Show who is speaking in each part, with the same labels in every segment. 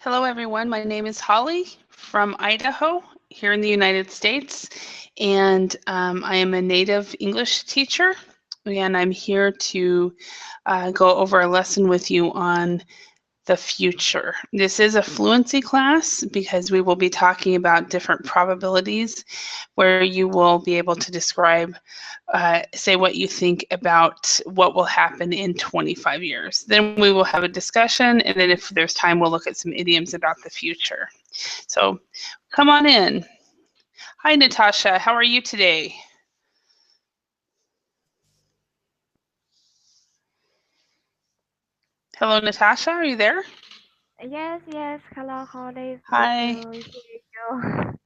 Speaker 1: Hello, everyone. My name is Holly from Idaho here in the United States, and I am a native English teacher, and I'm here to go over a lesson with you on the future. This is a fluency class because we will be talking about different probabilities where you will be able to describe, say what you think about what will happen in 25 years. Then we will have a discussion, and then if there's time, we'll look at some idioms about the future. So come on in. Hi, Natasha. How are you today? Hello, Natasha. Are you there?
Speaker 2: Yes, yes. Hello, Holly. It's good
Speaker 1: Hi.
Speaker 2: to hear you.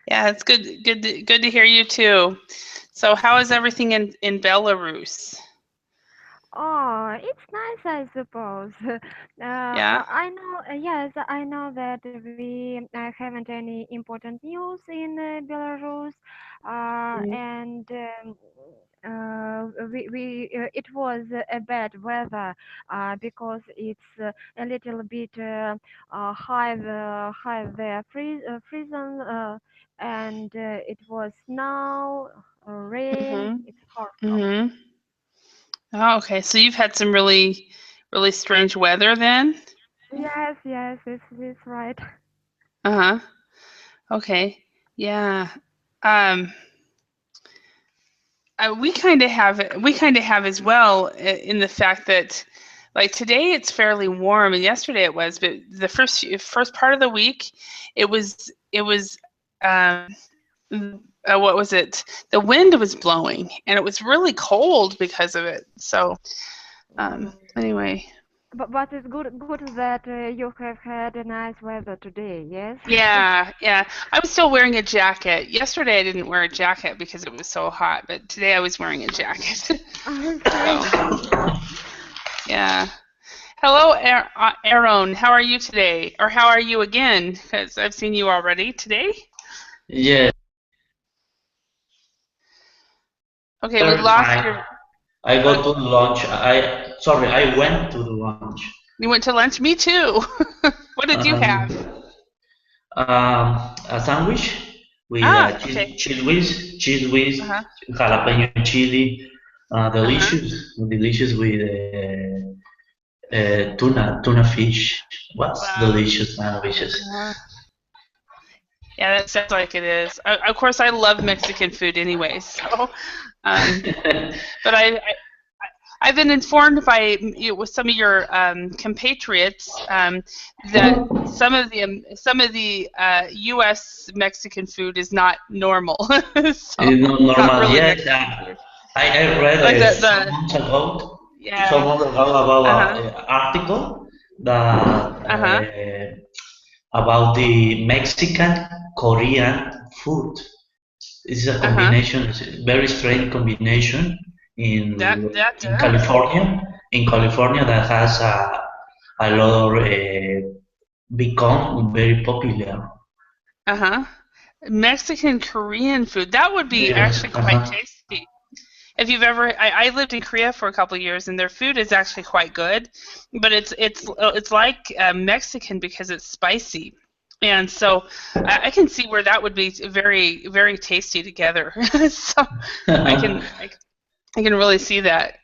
Speaker 1: Yeah, it's good to hear you too. So how is everything in Belarus?
Speaker 2: Oh, it's nice, I suppose.
Speaker 1: Yeah.
Speaker 2: I know, yes, I know that we haven't any important news in Belarus,
Speaker 1: Mhm.
Speaker 2: and it was a bad weather because it's a little bit high there, freezing, and it was snow, rain.
Speaker 1: Mhm.
Speaker 2: It's horrible.
Speaker 1: Mhm. Oh, okay. So you've had some really strange weather then?
Speaker 2: Yes, yes, it's right.
Speaker 1: Uh-huh. Okay. Yeah. Um, we kind of have as well in the fact that like today it's fairly warm and yesterday it was, but the first part of the week it was what was it? The wind was blowing and it was really cold because of it. So anyway,
Speaker 2: But it's good that you have had a nice weather today, yes?
Speaker 1: yeah. I'm still wearing a jacket. Yesterday I didn't wear a jacket because it was so hot, but today I was wearing a jacket.
Speaker 2: Same.
Speaker 1: So, yeah. Hello, Aaron. How are you today? Or how are you again? Because I've seen you already today.
Speaker 3: Yeah,
Speaker 1: Okay, we lost your.
Speaker 3: I
Speaker 1: Uh,
Speaker 3: go to lunch. I went to the lunch.
Speaker 1: you went to lunch. Me too. What did you have?
Speaker 3: Um, a sandwich with
Speaker 1: Ah, okay.
Speaker 3: cheese whiz,
Speaker 1: Uh huh.
Speaker 3: jalapeno chili,
Speaker 1: Uh huh.
Speaker 3: delicious with tuna fish. What's
Speaker 1: Wow.
Speaker 3: delicious sandwiches?
Speaker 1: Uh, yeah, that sounds like it is. Of course, I love Mexican food anyway. So, um, but I've been informed by with some of your compatriots that some of the U.S. Mexican food is not normal, so
Speaker 3: It's not
Speaker 1: not
Speaker 3: normal.
Speaker 1: really
Speaker 3: Yes,
Speaker 1: Mexican food.
Speaker 3: I read
Speaker 1: Like
Speaker 3: some
Speaker 1: yeah,
Speaker 3: months ago about
Speaker 1: uh-huh,
Speaker 3: an article that
Speaker 1: uh-huh,
Speaker 3: about the Mexican Korean food. It's a
Speaker 1: uh-huh.
Speaker 3: combination, it's a very strange combination
Speaker 1: That
Speaker 3: in
Speaker 1: does.
Speaker 3: California. In California, that has a lot of become very popular.
Speaker 1: Uh-huh. Mexican Korean food. That would be
Speaker 3: Yes,
Speaker 1: actually quite tasty. If you've ever, I lived in Korea for a couple of years, and their food is actually quite good, but it's like Mexican because it's spicy, and so I can see where that would be very tasty together. So I can I, I can really see that.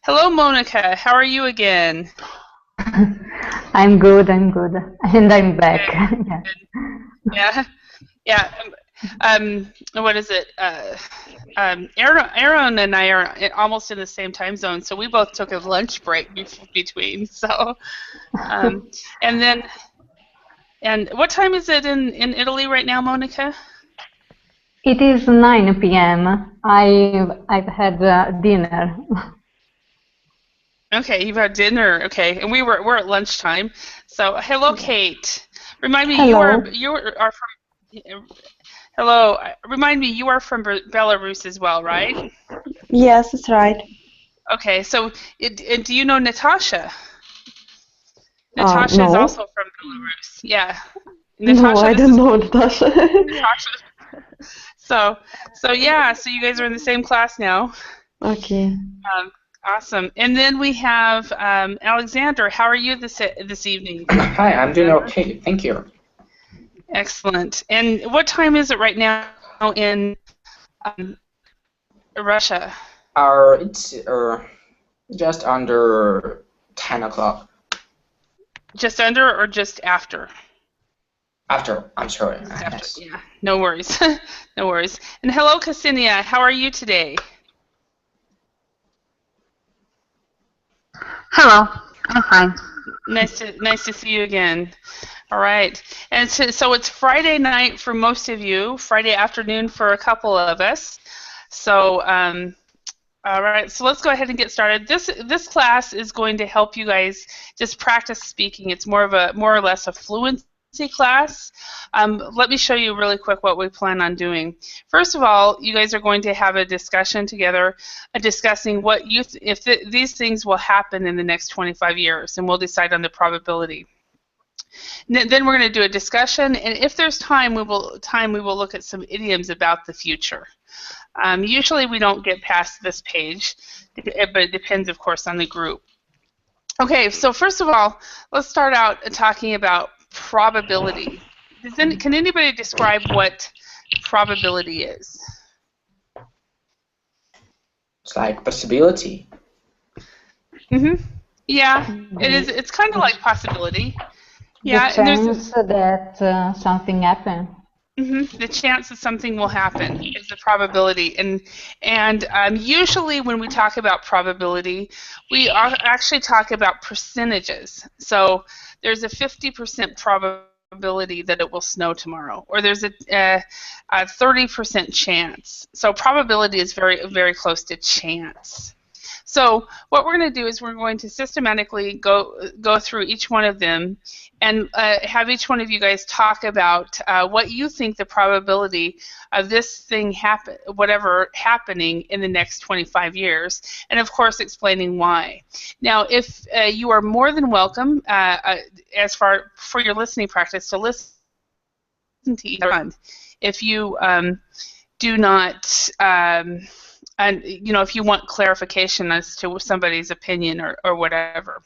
Speaker 1: Hello, Monica. How are you again?
Speaker 4: I'm good, and I'm back.
Speaker 1: Good.
Speaker 4: Yeah.
Speaker 1: Yeah, yeah. What is it? Aaron and I are almost in the same time zone, so we both took a lunch break between. So, um, and then, and what time is it in Italy right now, Monica?
Speaker 4: It is 9 p.m. I've had dinner.
Speaker 1: Okay, you've had dinner. Okay, and we're at lunchtime. So, hello, Kate. Remind me,
Speaker 4: Hello.
Speaker 1: you are from. Hello. Remind me, you are from Belarus as well, right?
Speaker 5: Yes, that's right.
Speaker 1: Okay, so do you know Natasha? Natasha is
Speaker 5: No,
Speaker 1: also from Belarus. Yeah.
Speaker 5: no,
Speaker 1: Natasha,
Speaker 5: I
Speaker 1: this
Speaker 5: don't
Speaker 1: is
Speaker 5: know, Natasha.
Speaker 2: Yeah.
Speaker 1: Natasha. So yeah, so you guys are in the same class now.
Speaker 5: Okay.
Speaker 1: Um, Awesome. And then we have Alexander. How are you this evening?
Speaker 6: Hi, I'm doing okay. Thank you.
Speaker 1: Excellent. And what time is it right now in Russia?
Speaker 6: It's just under 10 o'clock.
Speaker 1: Just under or just after?
Speaker 6: After, I'm sorry.
Speaker 1: After,
Speaker 6: Yes.
Speaker 1: yeah. No worries. No worries. And hello, Ksenia. How are you today?
Speaker 7: Hello, I'm fine.
Speaker 1: Nice to see you again. All right. And so it's Friday night for most of you, Friday afternoon for a couple of us. So all right, so let's go ahead and get started. This class is going to help you guys just practice speaking. It's more or less a fluency class. Let me show you really quick what we plan on doing. First of all, you guys are going to have a discussion together, discussing what these things will happen in the next 25 years, and we'll decide on the probability. Then we're going to do a discussion, and if there's time, we will look at some idioms about the future. Usually we don't get past this page, but it depends, of course, on the group. Okay, so first of all, let's start out talking about probability. Can anybody describe what probability is?
Speaker 6: It's like possibility.
Speaker 1: Yeah, it is. It's kind of like possibility. Yeah,
Speaker 4: the chance that something happens.
Speaker 1: The chance that something will happen is the probability, and usually when we talk about probability, we actually talk about percentages. So there's a 50% probability that it will snow tomorrow, or there's a 30% chance. So probability is very, very close to chance. So what we're going to do is we're going to systematically go through each one of them and have each one of you guys talk about what you think the probability of this thing happening in the next 25 years, and of course explaining why. Now, if you are more than welcome, for your listening practice, to listen to each one. If you do not and if you want clarification as to somebody's opinion or whatever.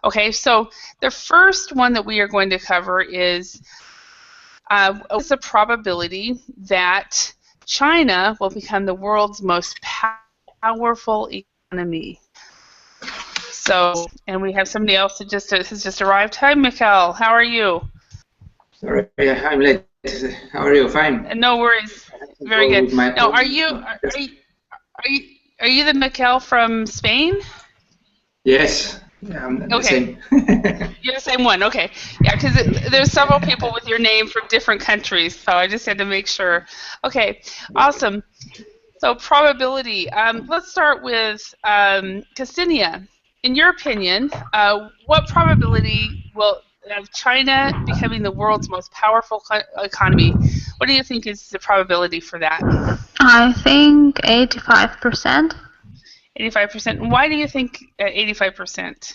Speaker 1: Okay, so the first one that we are going to cover is what's the probability that China will become the world's most powerful economy? So, and we have somebody else that has just arrived. Hi, Mikhail. How are you?
Speaker 8: Sorry, I'm late. How are you? Fine.
Speaker 1: No worries. Very good. Now, are you the Mikhail from Spain?
Speaker 8: Yes. Yeah, I'm the same.
Speaker 1: You're the same one. Okay. Yeah, because there's several people with your name from different countries, so I just had to make sure. Okay. Awesome. So probability. Let's start with Ksenia. In your opinion, what probability of China becoming the world's most powerful economy? What do you think is the probability for that?
Speaker 7: I think 85%.
Speaker 1: 85%. And why do you think 85%?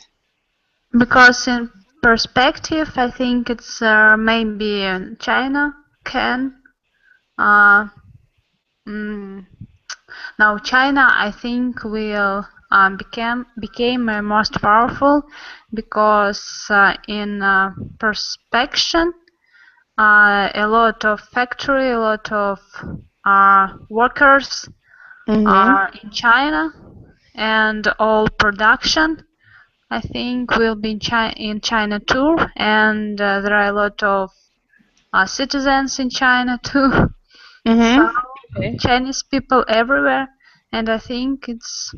Speaker 7: Because in perspective, I think it's maybe China can. Now China, I think, will became most powerful because in perspection, a lot of factory, a lot of workers are in China, and all production, I think, will be in China too, and there are a lot of citizens in China too. So Chinese people everywhere, and I think it's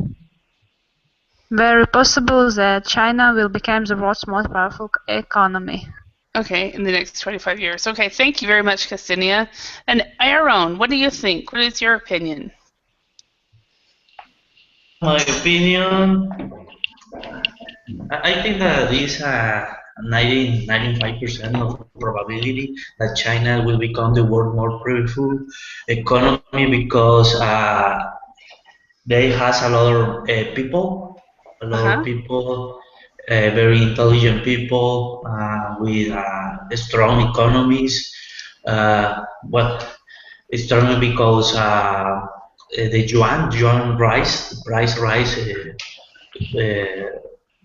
Speaker 7: very possible that China will become the world's most powerful economy.
Speaker 1: Okay, in the next 25 years. Okay, thank you very much, Ksenia. And Aaron, what do you think? What is your opinion?
Speaker 3: My opinion, I think that is 95% of probability that China will become the world's more powerful economy because they has a lot of people, very intelligent people with strong economies. Strong because the yuan rise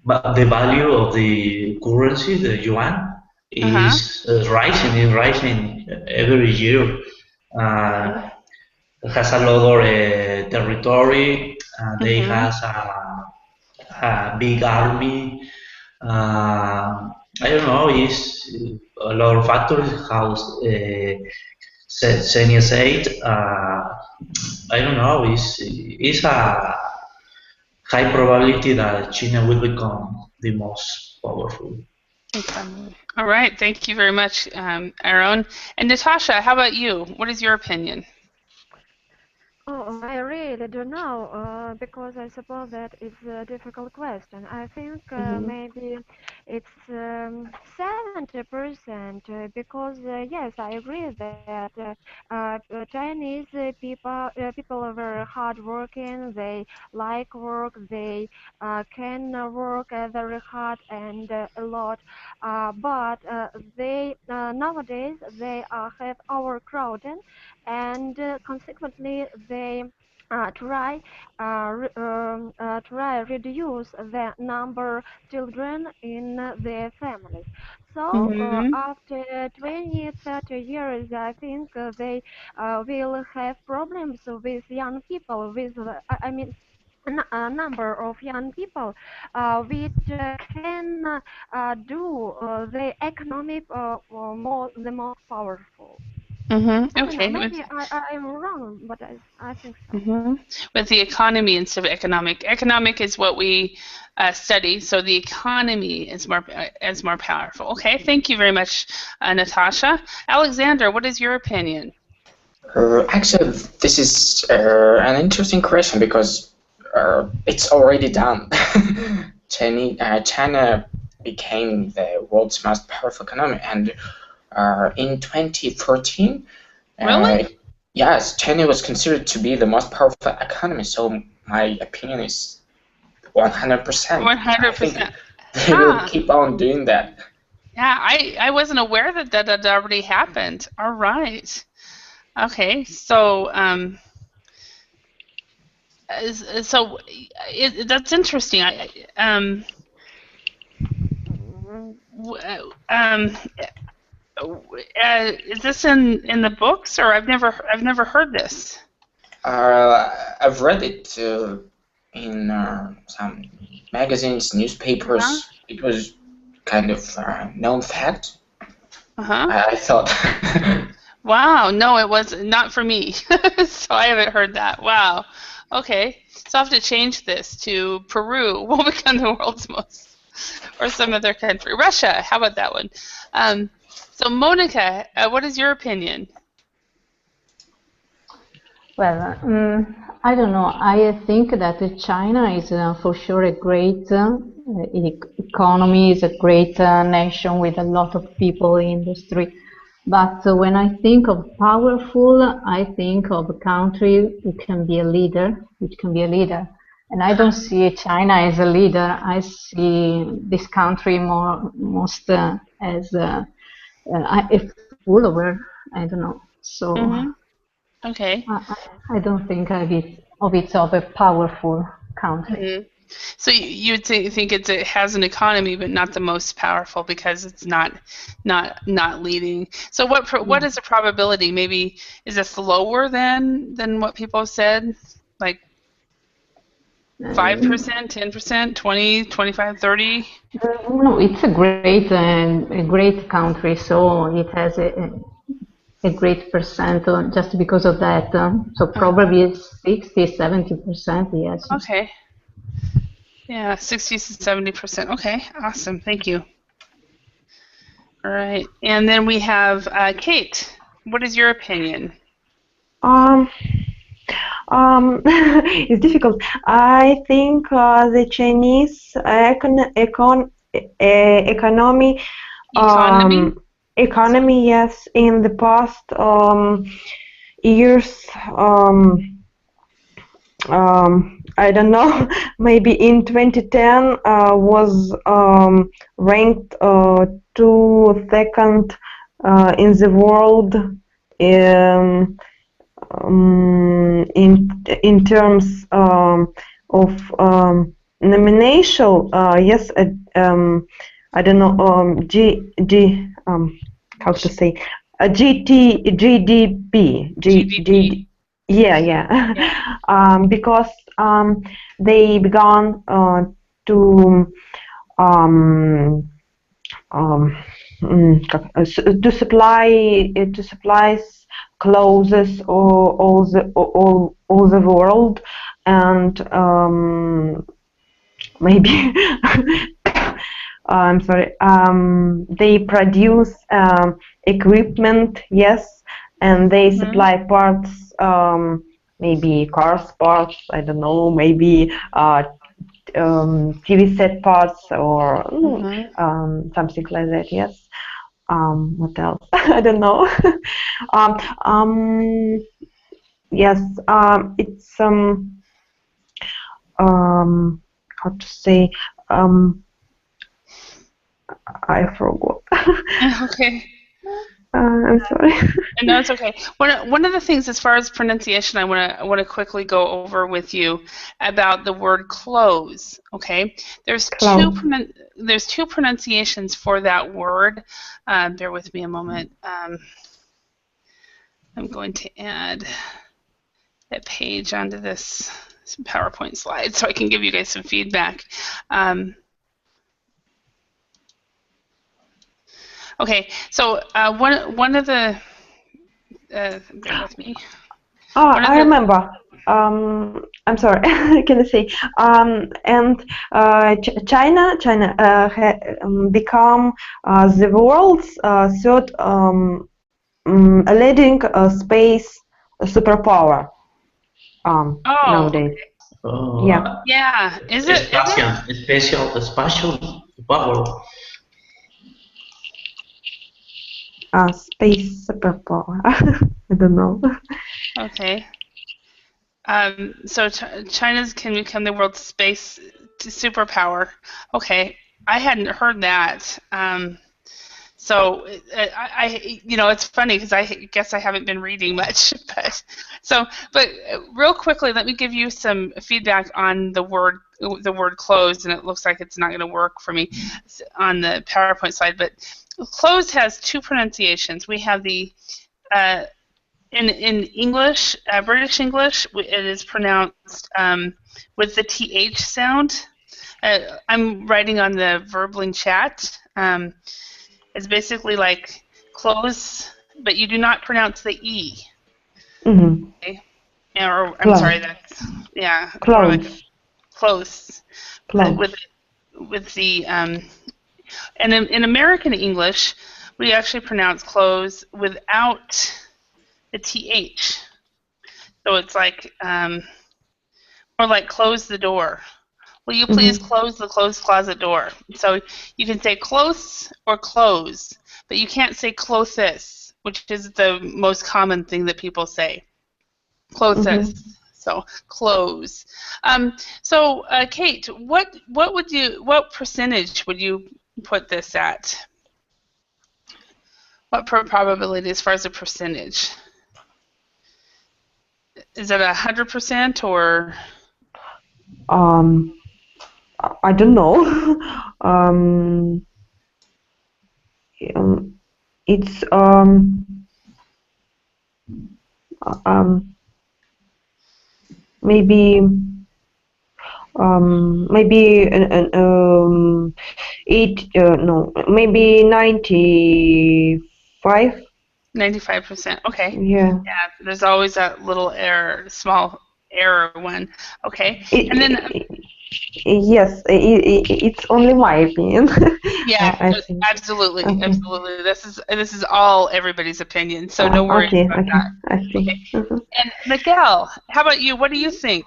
Speaker 3: but the value of the currency, the yuan, is rising. Is rising every year. It has a lot of territory. They has a big army. I don't know. It's a lot of factors. How Xenia said. I don't know. It's a high probability that China will become the most powerful.
Speaker 1: All right. Thank you very much, Aaron. And Natasha, how about you? What is your opinion?
Speaker 2: Oh, I really don't know, because I suppose that it's a difficult question. I think maybe it's 70%, because yes, I agree that Chinese people are very hardworking. They like work. They can work very hard and a lot. But they nowadays they have overcrowding, and consequently they try reduce the number of children in their families. So after 20-30 years, I think they will have problems with young people, with I mean a number of young people which can do the economic the most powerful.
Speaker 1: Okay.
Speaker 2: Maybe I'm wrong, but I think so.
Speaker 1: With the economy instead of economic. Economic is what we study, so the economy is more powerful. Okay, thank you very much, Natasha. Alexander, what is your opinion?
Speaker 6: Actually, this is an interesting question because it's already done. China became the world's most powerful economy, and in 2014,
Speaker 1: really?
Speaker 6: Yes, China was considered to be the most powerful economy. So my opinion is 100%.
Speaker 1: 100%.
Speaker 6: They will keep on doing that.
Speaker 1: Yeah, I wasn't aware that that had already happened. All right. Okay, so that's interesting. Is this in the books, or I've never heard this?
Speaker 6: I've read it in some magazines, newspapers. It was kind of known fact. I thought.
Speaker 1: Wow, no, it was not for me. So I haven't heard that. Wow. Okay, so I have to change this to Peru will become the world's most, or some other country. Russia, how about that one? So Monica, what is your opinion?
Speaker 4: Well, I don't know. I think that China is for sure a great economy, is a great nation with a lot of people in industry. But when I think of powerful, I think of a country who can be a leader, which can be a leader. And I don't see China as a leader. I see this country most as a follower. I don't know. So
Speaker 1: okay.
Speaker 4: I don't think of it of a powerful country.
Speaker 1: So you would think it has an economy, but not the most powerful because it's not leading. So what is the probability? Maybe is this lower than what people have said? Like 5%, 10%, 20, 25, 30?
Speaker 4: No, it's a great country. So it has a great percent just because of that. So probably it's 60, 70%. Yes.
Speaker 1: Okay. Yeah, 60 to 70%. Okay, awesome. Thank you. All right, and then we have Kate. What is your opinion?
Speaker 5: It's difficult. I think the Chinese economy, yes, in the past years. I don't know, maybe in 2010 was ranked 2nd in the world in terms of nomination, yes, I don't know, how to say, GDP,
Speaker 1: GDP.
Speaker 5: yeah. Because they began to to supply clothes all the world, and maybe I'm sorry, they produce equipment, yes, and they supply parts, maybe cars parts, I don't know, maybe TV set parts, or something like that, yes. What else? I don't know. Yes, it's how to say, I forgot.
Speaker 1: Okay.
Speaker 5: I'm sorry.
Speaker 1: No, it's okay. One of the things, as far as pronunciation, I want to quickly go over with you about the word close. Okay, there's two pronunciations for that word. Bear with me a moment. I'm going to add that page onto this PowerPoint slide so I can give you guys some feedback. Okay, so one of the bear with me.
Speaker 5: I remember. I'm sorry. Can I say? And China become the world's third leading space superpower nowadays. Yeah.
Speaker 1: Yeah. Is it?
Speaker 3: Spatial power.
Speaker 5: Space superpower. I don't know.
Speaker 1: Okay. So China's can become the world's space superpower. Okay, I hadn't heard that. So it's funny because I guess I haven't been reading much, but real quickly, let me give you some feedback on the word close, and it looks like it's not going to work for me on the PowerPoint slide, but close has two pronunciations. We have the in English, British English, it is pronounced with the TH sound. I'm writing on the Verbling chat. It's basically like close, but you do not pronounce the E.
Speaker 5: Mm-hmm.
Speaker 1: Okay? Or I'm sorry, that's
Speaker 5: close.
Speaker 1: Like close. With the and in American English, we actually pronounce close without the TH. So it's like more like close the door. Will you please close the closed closet door? So you can say close or close, but you can't say closest, which is the most common thing that people say. Closest. So close. So Kate, what percentage would you put this at? What probability as far as a percentage? Is it 100% or?
Speaker 5: I don't know. It's maybe maybe 95.
Speaker 1: 95%. Okay.
Speaker 5: Yeah.
Speaker 1: Yeah. There's always that little error, small error one. Okay. And then.
Speaker 5: Yes, it's only my opinion.
Speaker 1: Yeah, absolutely, absolutely. This is all everybody's opinion, so no worries about that.
Speaker 5: I see.
Speaker 1: Okay. And Miguel, how about you? What do you think?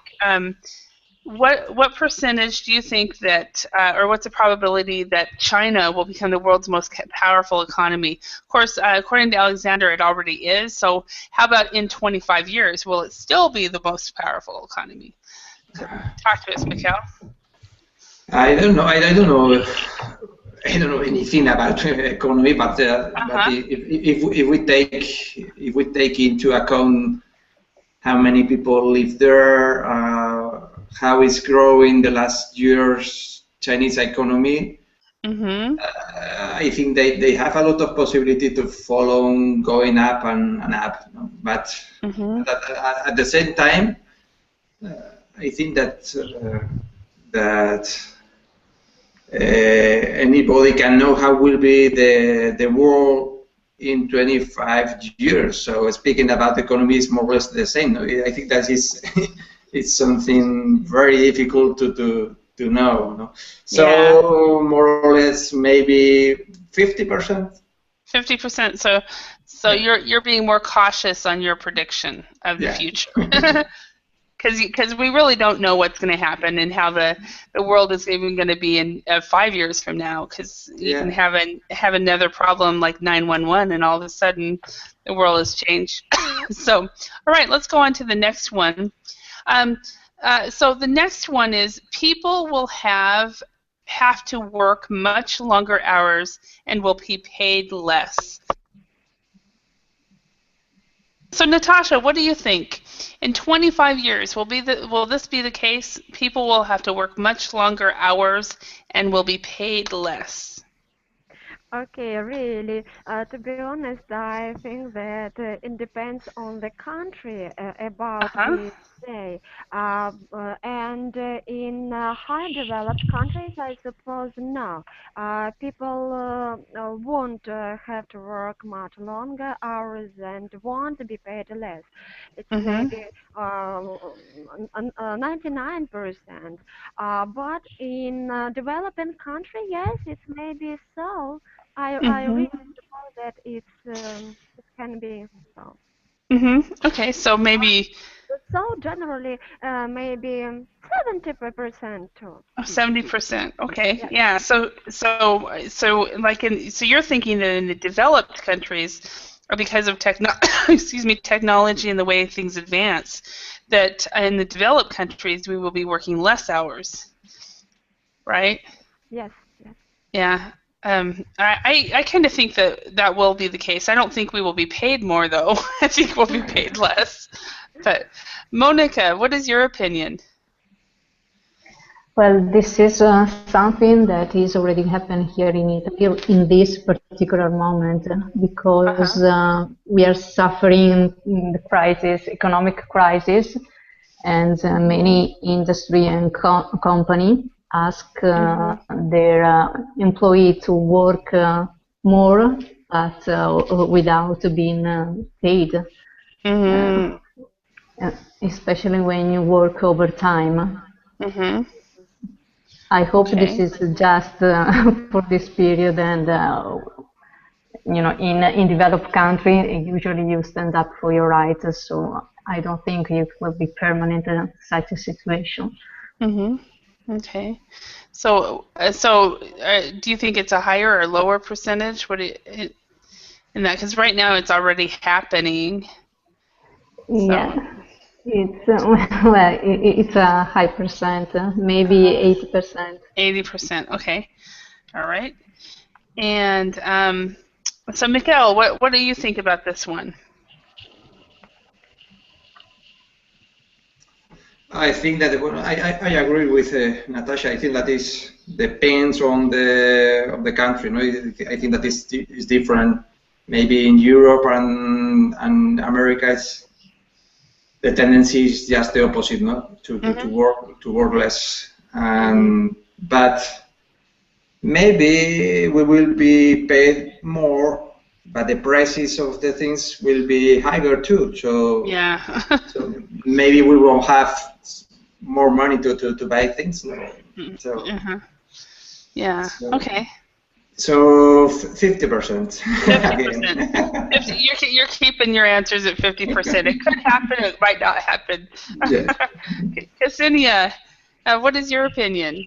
Speaker 1: What percentage do you think that, or what's the probability that China will become the world's most powerful economy? Of course, according to Alexander, it already is. So how about in 25 years? Will it still be the most powerful economy? Talk to us, Miguel.
Speaker 8: I don't know. I don't know. I don't know anything about economy, but if we take into account how many people live there, how it's growing the last years Chinese economy, I think they have a lot of possibility to follow on going up and up. But at the same time, I think that anybody can know how will be the world in 25 years. So speaking about the economy is more or less the same. I think that is it's something very difficult to know. No? So more or less maybe 50%.
Speaker 1: 50%. So you're being more cautious on your prediction of the future. Because we really don't know what's going to happen and how the world is even going to be in 5 years from now. Because you can have another problem like 911, and all of a sudden the world has changed. So, all right, let's go on to the next one. So the next one is people will have to work much longer hours and will be paid less. So Natasha, what do you think? In 25 years, will this be the case? People will have to work much longer hours and will be paid less.
Speaker 2: Okay, really, to be honest, I think that it depends on the country about this day. And in high developed countries, I suppose no. People won't have to work much longer hours and won't be paid less. It's maybe 99%. But in developing country, yes, it's maybe so. I really suppose that it can be so.
Speaker 1: Okay, so maybe.
Speaker 2: So generally, maybe 70% too.
Speaker 1: 70%. Okay. Yeah. So you're thinking that in the developed countries, or because of technology and the way things advance, that in the developed countries we will be working less hours, right?
Speaker 2: Yes.
Speaker 1: Yeah. I kind of think that will be the case. I don't think we will be paid more, though. I think we'll be paid less. But Monica, what is your opinion?
Speaker 4: Well, this is something that is already happening here in Italy in this particular moment, because we are suffering the economic crisis, and many industry and company ask their employee to work more, but without being paid. Especially when you work overtime. I hope this is just for this period, and in developed country, usually you stand up for your rights. So I don't think it will be permanent in such a situation.
Speaker 1: Okay. So do you think it's a higher or lower percentage? In that? Because right now it's already happening.
Speaker 4: Yeah. It's a high percent, maybe 80%.
Speaker 1: 80%, okay. All right. And so, Miguel, what do you think about this one?
Speaker 8: I think that I agree with Natasha. I think that is depends on the country. No? I think that is different. Maybe in Europe and America, the tendency is just the opposite, no? To work less. But maybe we will be paid more, but the prices of the things will be higher too. So so maybe we will have more money to buy things. No? So
Speaker 1: okay.
Speaker 8: So 50%.
Speaker 1: 50%. You're keeping your answers at 50%. It could happen. It might not happen.
Speaker 8: Yeah.
Speaker 1: Ksenia, what is your opinion?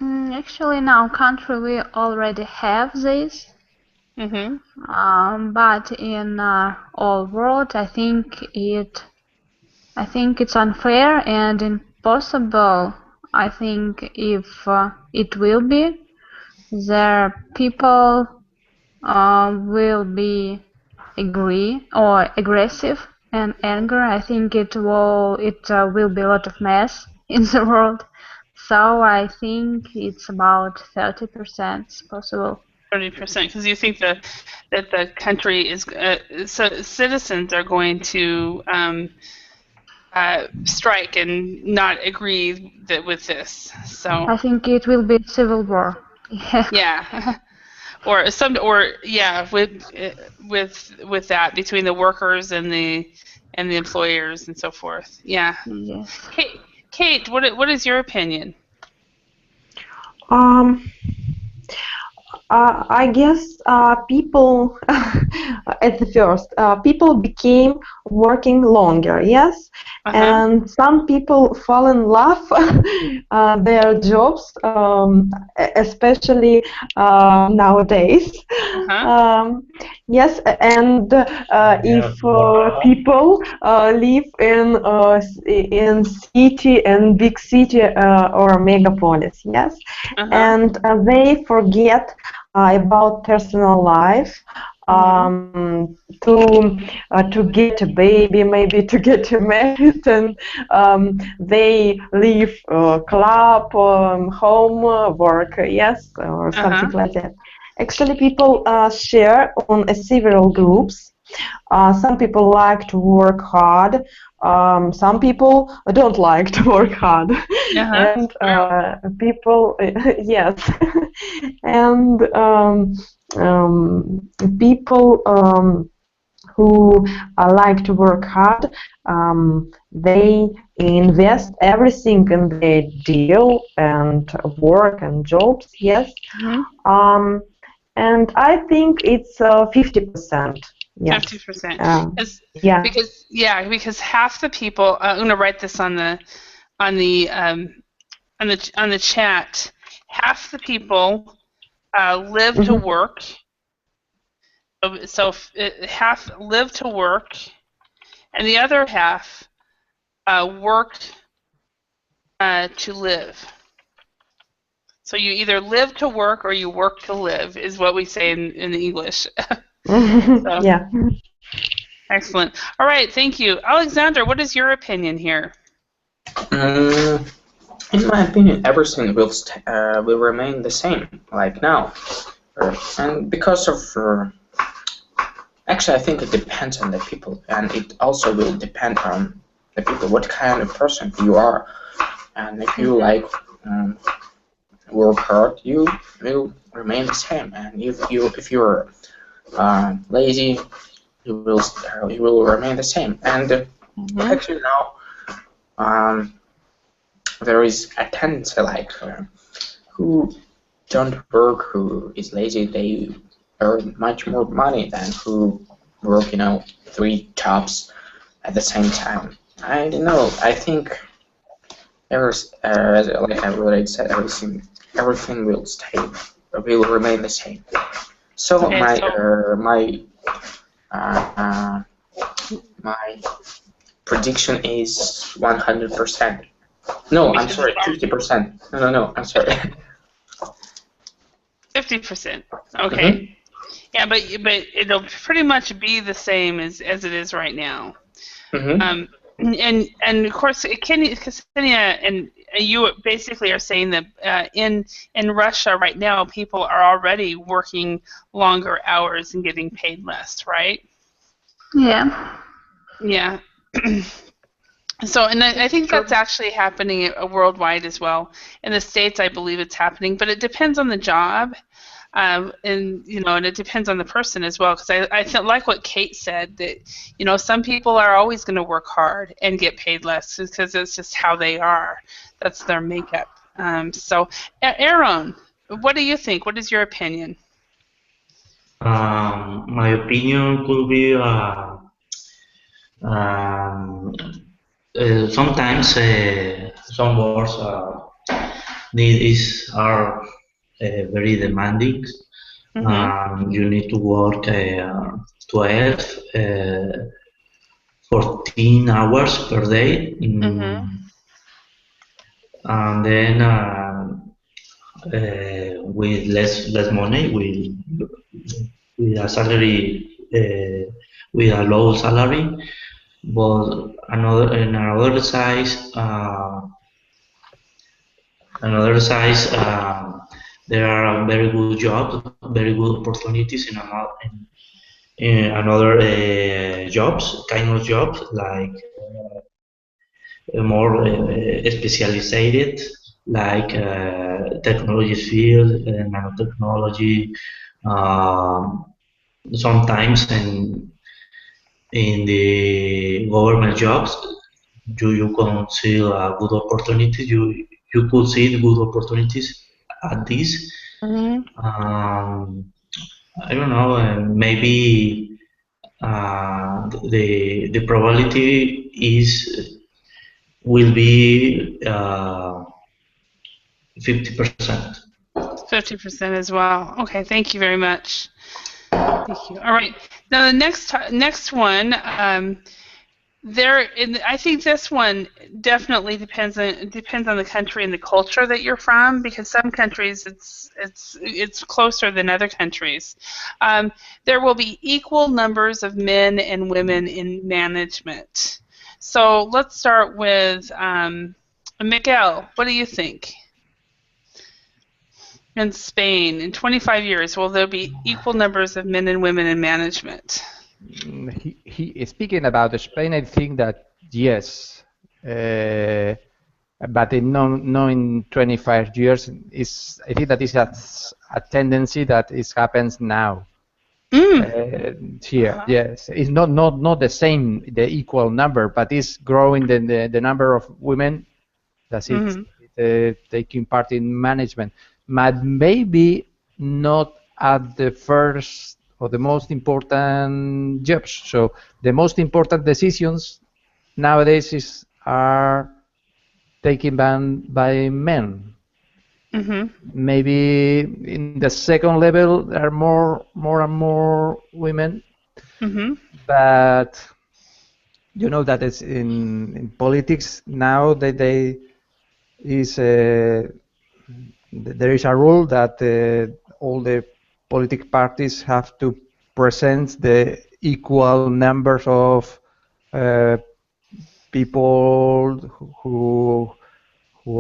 Speaker 7: Actually, in our country we already have this. But in all world, I think it's unfair and impossible. I think if it will be, the people will be aggressive and anger. I think it will be a lot of mess in the world. So I think it's about 30% possible.
Speaker 1: 30%, because you think that the country is so citizens are going to strike and not agree with this. So
Speaker 7: I think it will be civil war.
Speaker 1: yeah, or with that between the workers and the employers and so forth. Yeah.
Speaker 7: Yes.
Speaker 1: Kate, what is your opinion?
Speaker 5: I guess people at the first people became working longer, yes, and some people fall in love their jobs, especially nowadays. Yes, and if people live in city and big city or megapolis, yes, and they forget about personal life, to get a baby, maybe to get married, and they leave club, home, work, yes, or something like that. Actually, people share on several groups. Some people like to work hard. Some people don't like to work hard, and people, yes, and people who like to work hard, they invest everything in their deal and work and jobs, yes. And I think it's 50%. Yes.
Speaker 1: 50%.
Speaker 5: Yeah.
Speaker 1: Because half the people. I'm going to write this on the chat. Half the people live to work. So half live to work, and the other half work to live. So you either live to work or you work to live, is what we say in English. So,
Speaker 5: yeah.
Speaker 1: Excellent. All right, thank you. Alexander, what is your opinion here?
Speaker 6: In my opinion, everything will remain the same, like now. And because of... actually, I think it depends on the people, and it also will depend on the people, what kind of person you are. And if you like work hard, you will remain the same. And if you're lazy, you will remain the same. And actually now there is a tendency like who don't work, who is lazy, they earn much more money than who work 3 jobs at the same time. I don't know. I think like I already said, everything will remain the same. So my prediction is 100%. No, I'm sorry, 50%. No, I'm sorry.
Speaker 1: 50%. Okay. Yeah, but it'll pretty much be the same as it is right now. And of course, Ksenia and you basically are saying that in Russia right now, people are already working longer hours and getting paid less, right?
Speaker 7: Yeah.
Speaker 1: Yeah. So, and I think that's actually happening worldwide as well. In the States, I believe it's happening, but it depends on the job. And it depends on the person as well, because I like what Kate said, that some people are always going to work hard and get paid less because it's just how they are. That's their makeup. So, Aaron, what do you think? What is your opinion?
Speaker 3: My opinion could be sometimes some works are very demanding. You need to work 12, 14 hours per day. And then with less money, with a salary, with a low salary, But another side, there are very good jobs, very good opportunities in another jobs, kind of jobs like more specialized, like technology field, nanotechnology. Um, Sometimes in the government jobs, you can see good opportunities. You could see the good opportunities at this. I don't know. Maybe the probability will be 50%.
Speaker 1: 50% as well. Okay, thank you very much. Thank you. All right. Now the next one, I think this one definitely depends on the country and the culture that you're from, because some countries it's closer than other countries. There will be equal numbers of men and women in management. So let's start with Miguel. What do you think? In Spain, in 25 years, will there be equal numbers of men and women in management?
Speaker 9: He speaking about Spain, I think that yes, but no in 25 years. I think that is a tendency that happens now. Here, yes, it's not the same, the equal number, but it's growing the number of women that is taking part in management. But maybe not at the first or the most important jobs. So the most important decisions nowadays are taken by men. Maybe in the second level there are more and more women. But you know that it's in politics now that there is a rule that all the political parties have to present the equal numbers of people who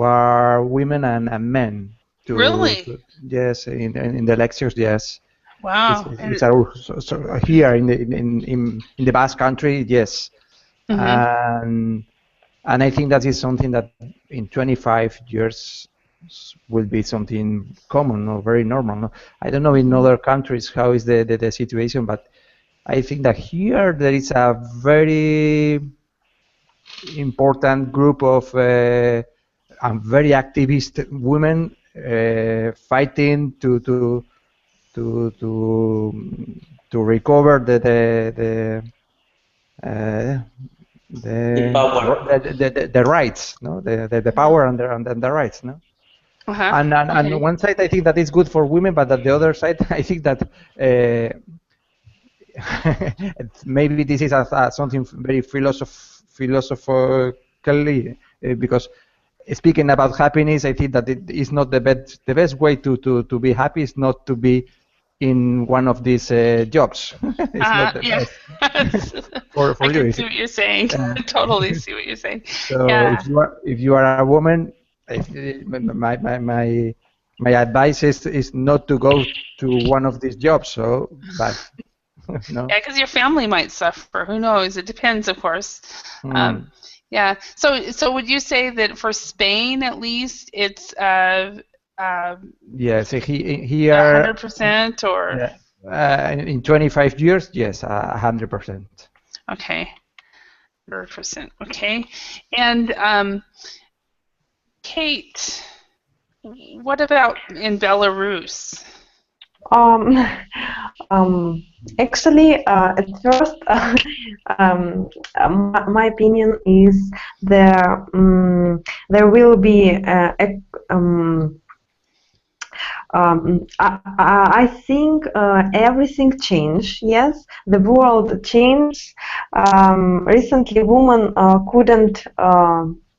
Speaker 9: are women and men.
Speaker 1: Really?
Speaker 9: Yes, in the elections, yes.
Speaker 1: Wow.
Speaker 9: It's a rule. So here in the Basque Country, yes. And I think that is something that in 25 years will be something common or very normal. No? I don't know in other countries how is the situation, but I think that here there is a very important group of very activist women fighting to recover the rights, no, the power and the rights, no. And on one side, I think that is good for women, but on the other side, I think that maybe this is something very philosophically, because speaking about happiness, I think that it is not the best way to be happy is not to be in one of these jobs. It's not the best. for
Speaker 1: I
Speaker 9: you.
Speaker 1: can see what you're saying. I totally see what you're saying.
Speaker 9: So if you are a woman, my advice is not to go to one of these jobs. So, but no.
Speaker 1: Yeah, because your family might suffer. Who knows? It depends, of course. Yeah. So would you say that for Spain, at least, it's
Speaker 9: yes, here
Speaker 1: 100% or
Speaker 9: in 25 years, yes, 100%.
Speaker 1: Okay, 100%. Okay, and Kate, what about in Belarus?
Speaker 5: Actually, at first, my opinion is there will be I think everything changed. Yes, the world changed. Recently, women couldn't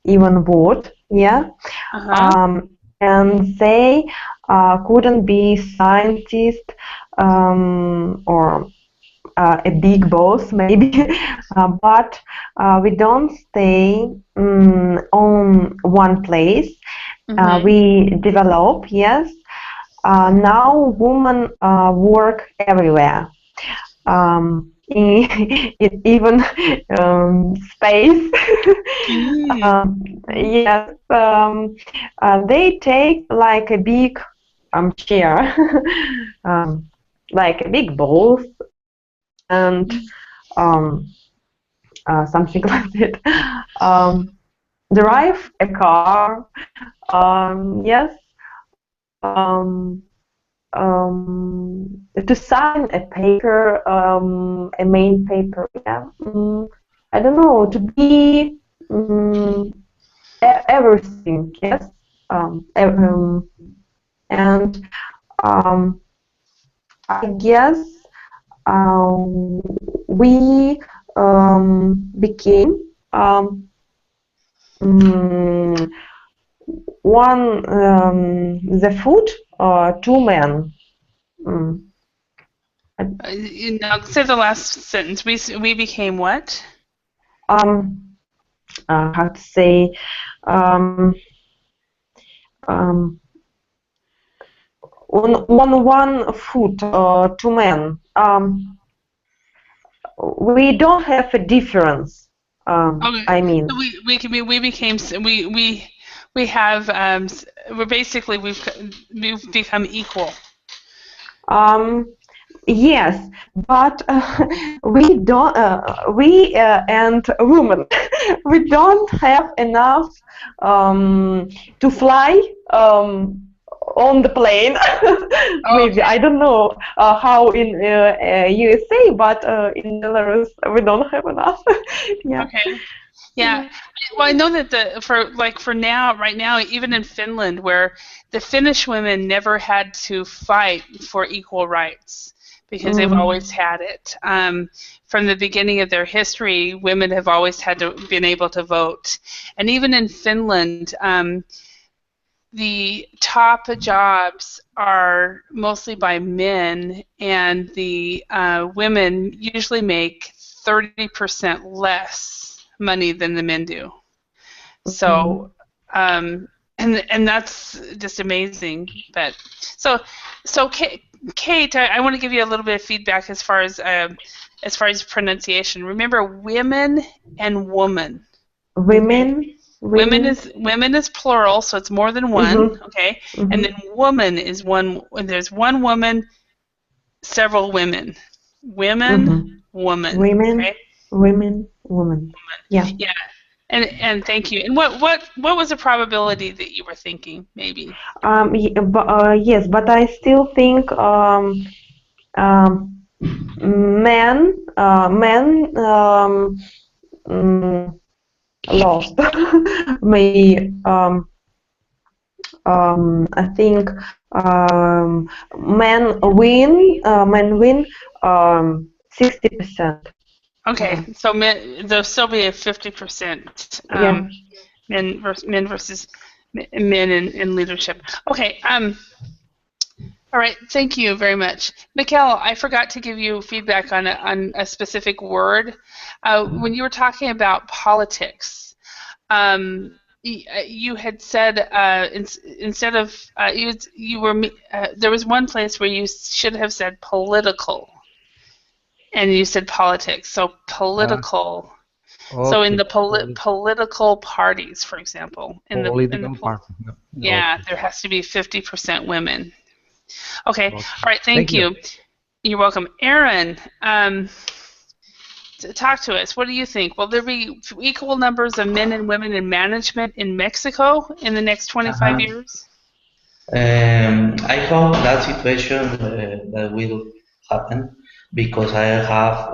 Speaker 5: even vote. Yeah, and they couldn't be scientists or a big boss maybe, but we don't stay on one place. We develop, yes. Now women work everywhere. In even space. Yes, they take like a big chair, like a big ball, and something like that. Drive a car. Yes. To sign a paper, a main paper, yeah. I don't know, to be everything, yes. And I guess we became one the food two men.
Speaker 1: Say the last sentence. We became what?
Speaker 5: How to say? One food two men. We don't have a difference.
Speaker 1: Okay.
Speaker 5: I mean,
Speaker 1: we have we're basically we've become equal.
Speaker 5: Yes, but we don't. We and women, we don't have enough to fly on the plane. Maybe I don't know how in USA, but in Belarus we don't have enough. Yeah.
Speaker 1: Okay. Yeah. Well, I know that right now, even in Finland, where the Finnish women never had to fight for equal rights because they've always had it. From the beginning of their history, women have always been able to vote. And even in Finland, the top jobs are mostly by men, and the women usually make 30% less money than the men do. So, and that's just amazing. But so Kate, I want to give you a little bit of feedback as far as pronunciation. Remember, women and woman. Women is plural, so it's more than one. Okay, and then woman is one. When there's one woman, several women. Women, woman. Okay?
Speaker 5: Women, woman. Yeah.
Speaker 1: Yeah. And thank you. And what was the probability that you were thinking? Maybe.
Speaker 5: Yes, but I still think men lost. Maybe I think men win 60%.
Speaker 1: Okay, so there'll still be a 50% men versus men in leadership. Okay. All right. Thank you very much, Mikkel. I forgot to give you feedback on a specific word when you were talking about politics. You had said instead of you were there was one place where you should have said political. And you said politics, so political. Okay. So in the political parties, for example, there has to be 50% women. Okay. All right. Thank you. You're welcome, Aaron. Talk to us. What do you think? Will there be equal numbers of men and women in management in Mexico in the next 25 years?
Speaker 3: I hope that situation that will happen. Because I have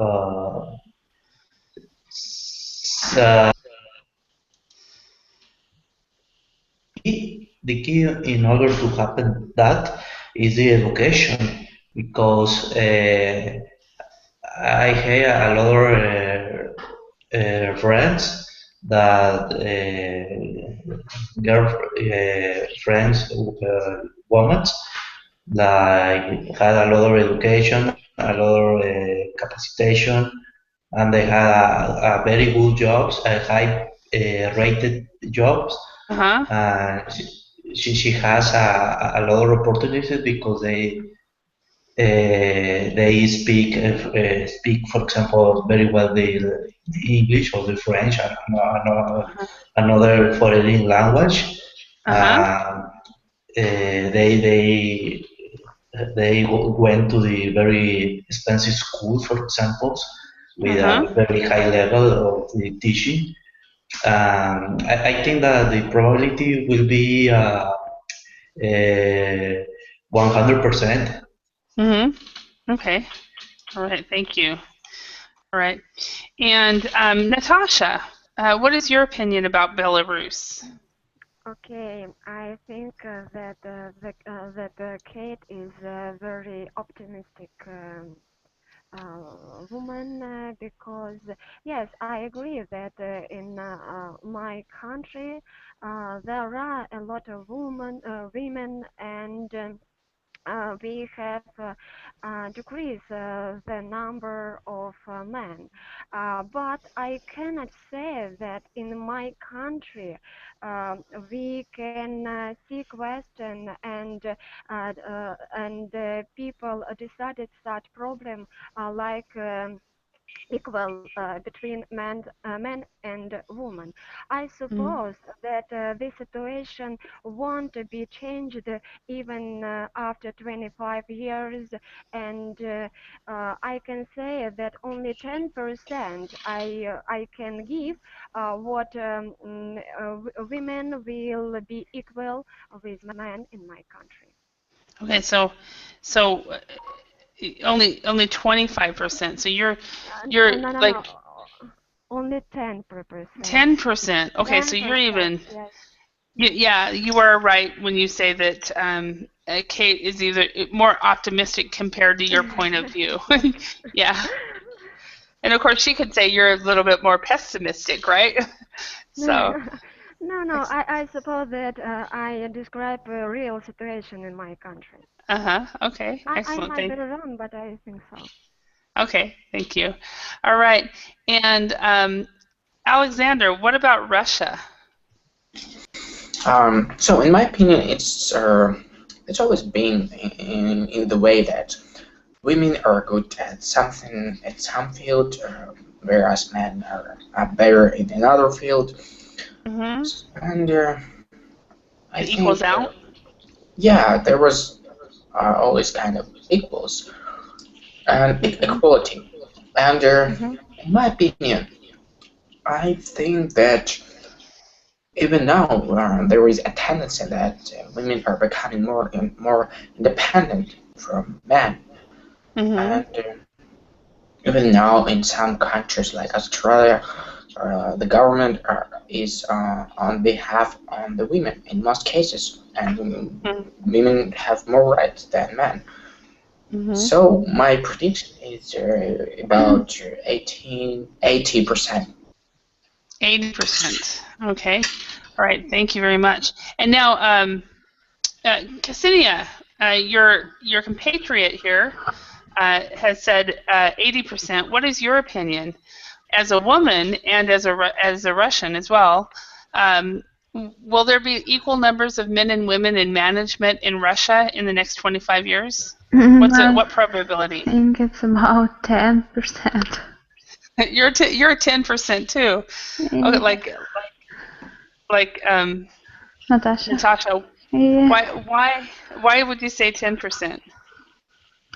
Speaker 3: the key in order to happen that is the education, because I have a lot of friends that friends women that had a lot of education a lot of capacitation, and they have a very good jobs, a high rated jobs. She has a lot of opportunities because they speak, for example, very well the English or the French and another foreign language. They went to the very expensive school, for example, with a very high level of the teaching. I think that the probability will be 100%.
Speaker 1: Okay. All right. Thank you. All right. And Natasha, what is your opinion about Belarus?
Speaker 2: Okay, I think that Kate is a very optimistic woman because yes, I agree that in my country there are a lot of women, and we have decreased the number of men. But I cannot say that in my country we can see question and people decided such problem like equal between men and women. I suppose that this situation won't be changed even after 25 years, and I can say that only 10% I can give what women will be equal with men in my country.
Speaker 1: Okay, so only 25%. So you're
Speaker 2: no,
Speaker 1: like
Speaker 2: no. Only 10%.
Speaker 1: 10%. Okay, 10%, so you're even. Yes. Yeah, you are right when you say that Kate is either more optimistic compared to your point of view. Yeah. And of course, she could say you're a little bit more pessimistic, right? So.
Speaker 2: No. I suppose that I describe a real situation in my country.
Speaker 1: Okay. Excellent.
Speaker 2: I might be wrong, but I think so.
Speaker 1: Okay. Thank you. All right. And Alexander, what about Russia?
Speaker 6: So, in my opinion, it's always been in the way that women are good at something at some field, whereas men are better in another field. And I think
Speaker 1: equals out.
Speaker 6: Yeah, there was always kind of equals and equality. And in my opinion, I think that even now there is a tendency that women are becoming more independent from men. And even now in some countries like Australia, the government is on behalf of the women in most cases, and women have more rights than men. So my prediction is about 80%.
Speaker 1: 80%. Okay. All right. Thank you very much. And now, Ksenia, your compatriot here has said 80%. What is your opinion, as a woman and as a Russian as well? Will there be equal numbers of men and women in management in Russia in the next 25 years? What probability?
Speaker 7: I think it's about 10%.
Speaker 1: You're 10% too. Okay, like Natasha.
Speaker 7: Yeah.
Speaker 1: Why would you say 10%?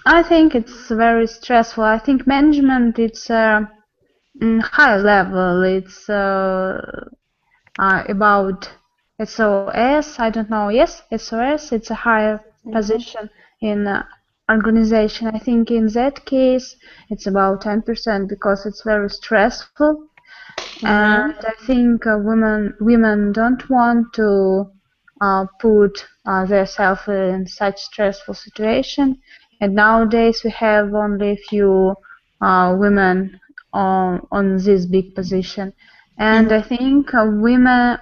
Speaker 7: I think it's very stressful. I think management it's high level. It's about SOS. I don't know. Yes, SOS. It's a higher position in organization. I think in that case it's about 10% because it's very stressful, and I think women don't want to put themselves in such stressful situation. And nowadays we have only a few women on this big position, and I think women,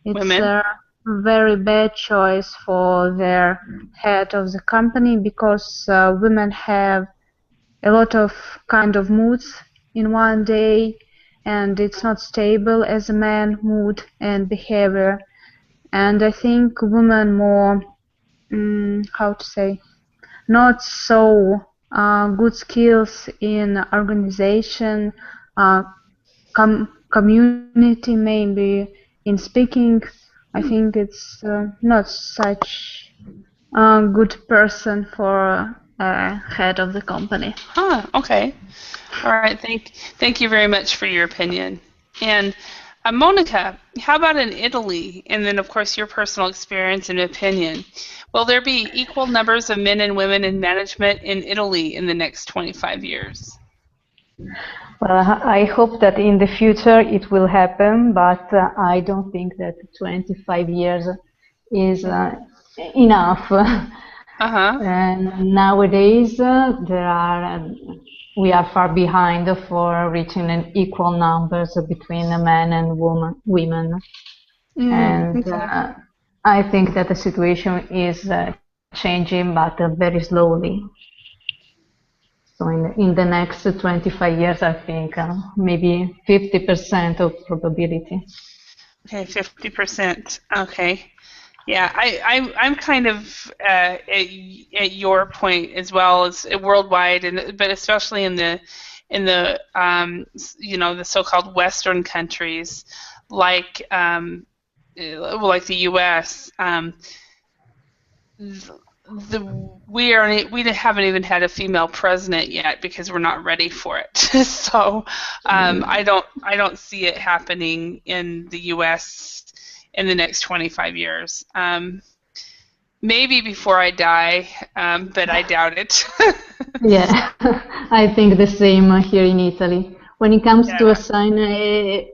Speaker 7: it's very bad choice for their head of the company, because women have a lot of kind of moods in one day, and it's not stable as a man mood and behavior. And I think women more, how to say, not so good skills in organization, community, maybe in speaking. I think it's not such a good person for head of the company.
Speaker 1: Huh, okay. All right, thank you very much for your opinion. And Monica, how about in Italy? And then, of course, your personal experience and opinion. Will there be equal numbers of men and women in management in Italy in the next 25 years?
Speaker 4: Well, I hope that in the future it will happen, but I don't think that 25 years is enough. And nowadays we are far behind for reaching an equal numbers between men and women. And I think that the situation is changing, but very slowly. So in the next 25 years, I think maybe 50% of probability.
Speaker 1: Okay, 50%. Okay. Yeah, I'm kind of at your point as well as worldwide, but especially in the the so-called Western countries like like the U.S. We haven't even had a female president yet because we're not ready for it. So I don't see it happening in the U.S. in the next 25 years. Maybe before I die, but I doubt it.
Speaker 4: Yeah, I think the same here in Italy. When it comes to assign a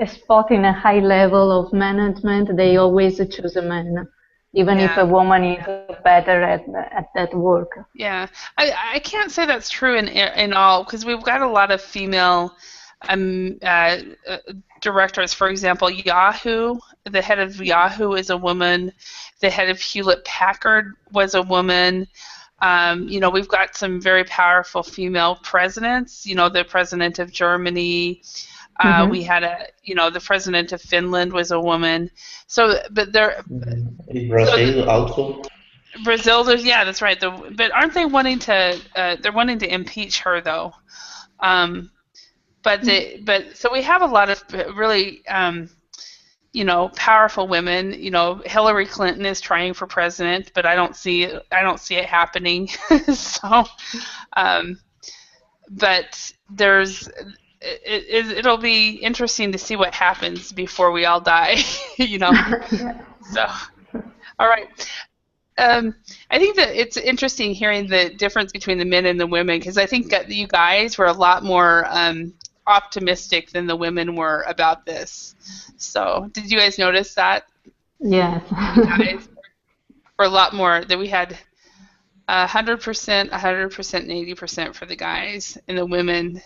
Speaker 4: spot in a high level of management, they always choose a man, even if a woman is better at that work.
Speaker 1: Yeah, I can't say that's true in all, because we've got a lot of female directors. For example, Yahoo, the head of Yahoo is a woman. The head of Hewlett Packard was a woman. We've got some very powerful female presidents. The president of Germany. We had the president of Finland was a woman. So, but they're
Speaker 3: Brazil also.
Speaker 1: Brazil, that's right. But aren't they wanting to? They're wanting to impeach her though. But so we have a lot of really powerful women. Hillary Clinton is trying for president, but I don't see it happening. So, but it'll be interesting to see what happens before we all die. So, all right. I think that it's interesting hearing the difference between the men and the women, because I think that you guys were a lot more optimistic than the women were about this. So, did you guys notice that?
Speaker 4: Yes.
Speaker 1: You guys were a lot more, that we had 100%, 100%, and 80% for the guys, and the women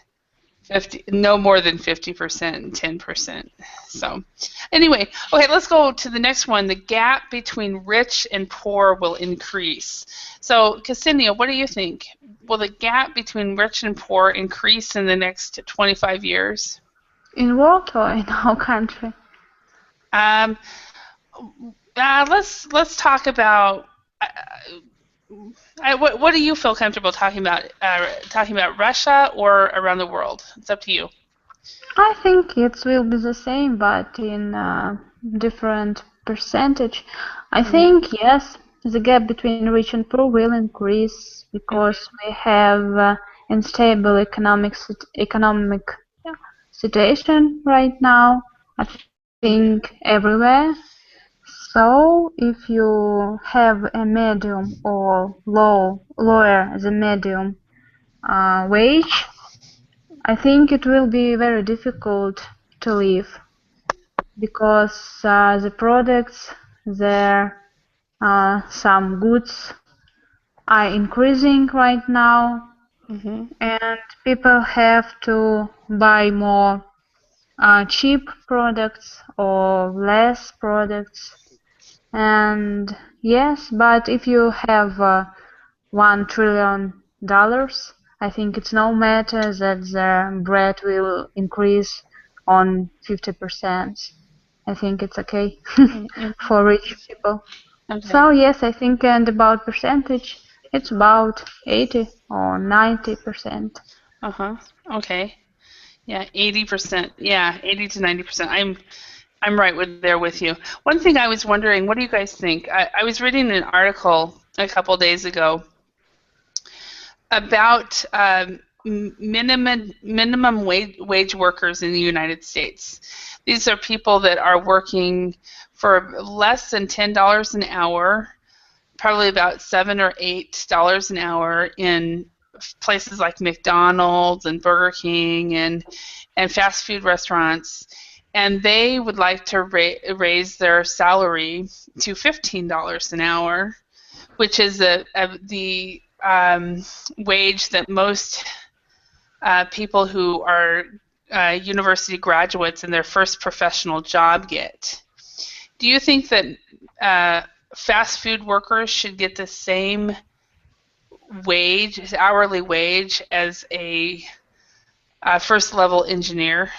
Speaker 1: no more than 50% and 10%. So anyway, okay, let's go to the next one. The gap between rich and poor will increase. So Ksenia, what do you think? Will the gap between rich and poor increase in the next 25 years?
Speaker 7: In world or in our country?
Speaker 1: Let's talk about what do you feel comfortable talking about? Talking about Russia or around the world? It's up to you.
Speaker 7: I think it will be the same, but in different percentage. I think yes, the gap between rich and poor will increase because we have unstable economic situation right now. I think everywhere. So if you have a medium or lower the medium wage, I think it will be very difficult to live because the products, some goods are increasing right now, and people have to buy more cheap products or less products. And yes, but if you have $1 trillion, I think it's no matter that the bread will increase on 50%. I think it's okay for rich people.
Speaker 1: Okay.
Speaker 7: So yes, I think, and about percentage, it's about 80 or 90%.
Speaker 1: Okay. Yeah, 80%. Yeah, 80 to 90%. I'm right there with you. One thing I was wondering, what do you guys think? I was reading an article a couple days ago about minimum wage workers in the United States. These are people that are working for less than $10 an hour, probably about $7 or $8 an hour in places like McDonald's and Burger King and fast food restaurants, and they would like to raise their salary to $15 an hour, which is the wage that most people who are university graduates in their first professional job get. Do you think that fast food workers should get the same wage, hourly wage, as a first-level engineer?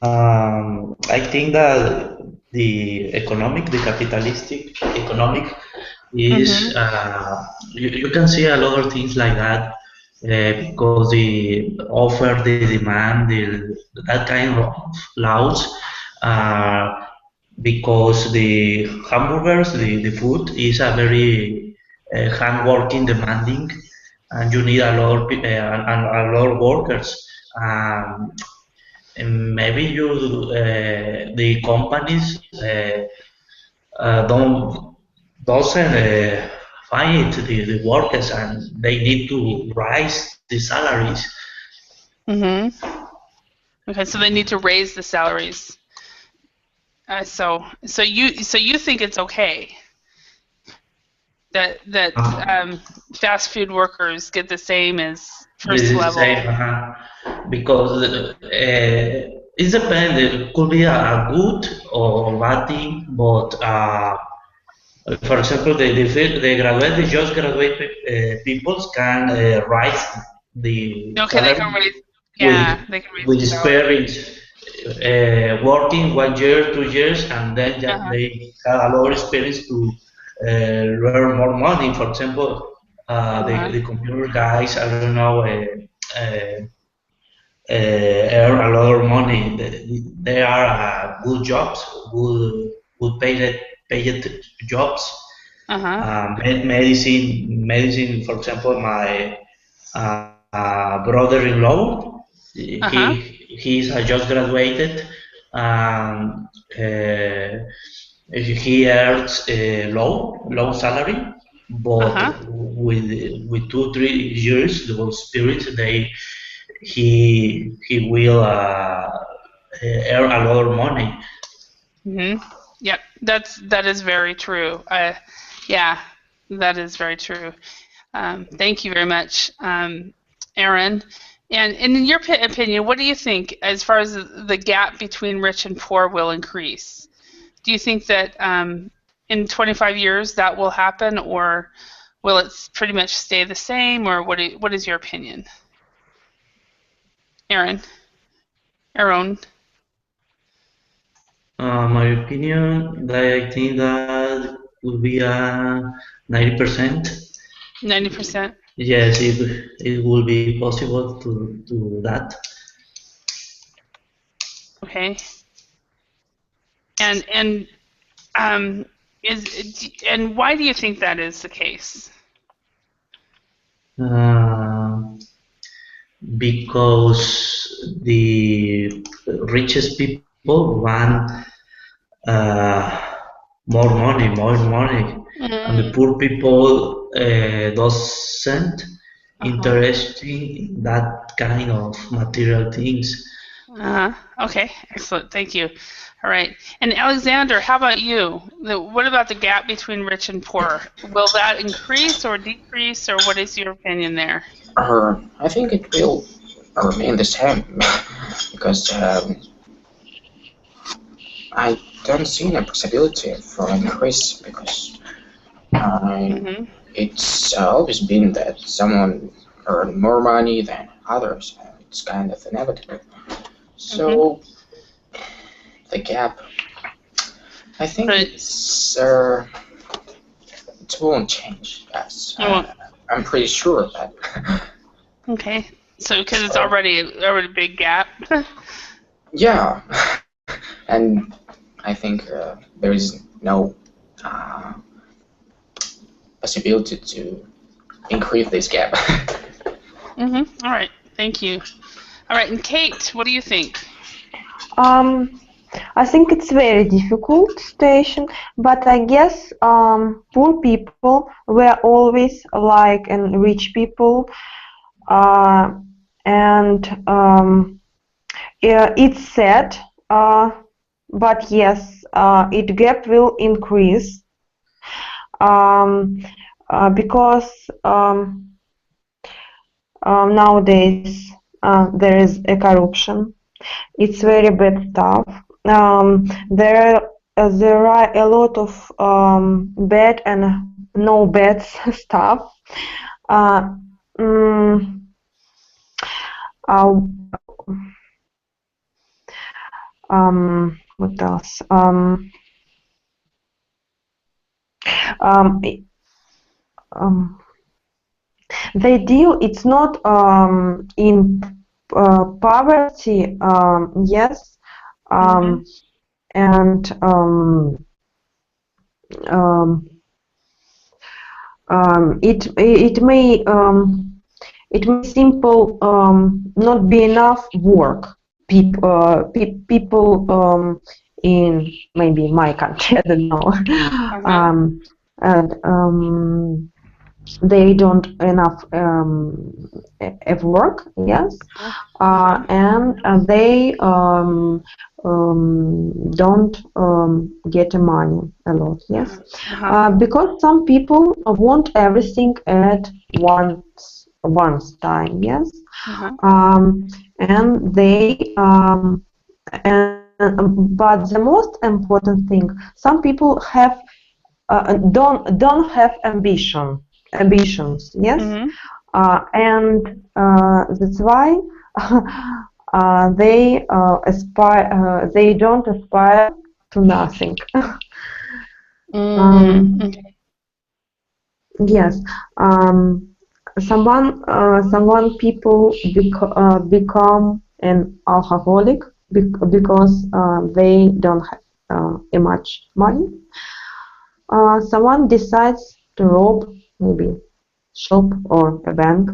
Speaker 3: I think that the capitalistic economic is, you can see a lot of things like that because the offer, the demand, that kind of laws, because the hamburgers, the food is a very hand-working, demanding, and you need a lot of workers. And maybe the companies doesn't find the workers, and they need to rise the salaries.
Speaker 1: Okay, so they need to raise the salaries. So you think it's okay that fast food workers get the same as first level?
Speaker 3: Because it depends. It could be a good or bad thing, but for example, the just graduate people can rise the salary.
Speaker 1: They can raise. Yeah, they can raise
Speaker 3: with
Speaker 1: the salary.
Speaker 3: experience, working 1 year, 2 years, and then they have a lot of experience to earn more money. For example, the computer guys, I don't know, earn a lot of money. They are good jobs, good paid jobs. Medicine. For example, my brother-in-law, he's just graduated, and he earns a low salary, but with 2-3 years of experience, he will earn a lot of money.
Speaker 1: Yep, that is very true. Yeah, that is very true. Thank you very much, Aaron. And in your opinion, what do you think as far as the gap between rich and poor will increase? Do you think that in 25 years that will happen, or will it pretty much stay the same, or what is your opinion? Aaron?
Speaker 3: My opinion, I think that would be 90%.
Speaker 1: 90%?
Speaker 3: Yes, it will be possible to do that.
Speaker 1: Okay. And why do you think that is the case?
Speaker 3: Because the richest people want more money, and the poor people doesn't interested in that kind of material things.
Speaker 1: Okay, excellent. Thank you. All right. And Alexander, how about you? What about the gap between rich and poor? Will that increase or decrease, or what is your opinion there?
Speaker 6: I think it will remain the same because I don't see any possibility for increase because it's always been that someone earn more money than others. It's kind of inevitable. So the gap, I think it won't change. Yes, I'm pretty sure of that.
Speaker 1: Okay, so because it's already a big gap.
Speaker 6: Yeah, and I think there is no possibility to increase this gap.
Speaker 1: All right, thank you. All right, and Kate, what do you think?
Speaker 5: I think it's very difficult situation, but I guess poor people were always like and rich people, and it's sad, but yes, it gap will increase because nowadays there is a corruption. It's very bad stuff. There are a lot of bad and no bad stuff. What else? The deal, it's not in poverty, yes, and it may simple not be enough work. People in maybe my country, I don't know, and they don't enough work, yes, and they don't get money a lot, yes, because some people want everything at once time, yes, and they but the most important thing, some people have don't have ambitions, yes, and that's why they aspire. They don't aspire to nothing. Yes, someone people become an alcoholic because they don't have much money. Someone decides to rob maybe shop or a bank,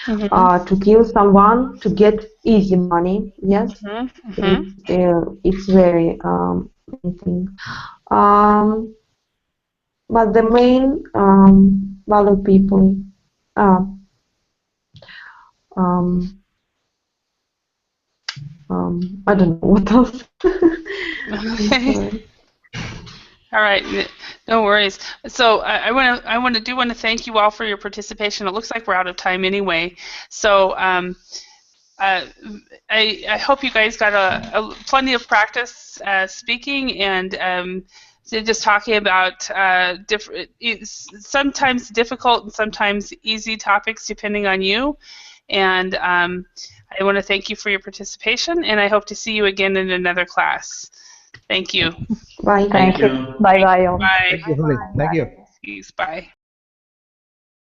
Speaker 5: to kill someone to get easy money. Yes, it's very thing. But the main value people. I don't know what else.
Speaker 1: Okay. All right, no worries. So I want to thank you all for your participation. It looks like we're out of time anyway. So I hope you guys got plenty of practice speaking and just talking about sometimes difficult and sometimes easy topics depending on you. And I want to thank you for your participation, and I hope to see you again in another class. Thank you.
Speaker 5: Bye.
Speaker 3: Thank you.
Speaker 5: Bye. Bye.
Speaker 1: Bye.
Speaker 9: Thank you.
Speaker 1: Peace. Bye.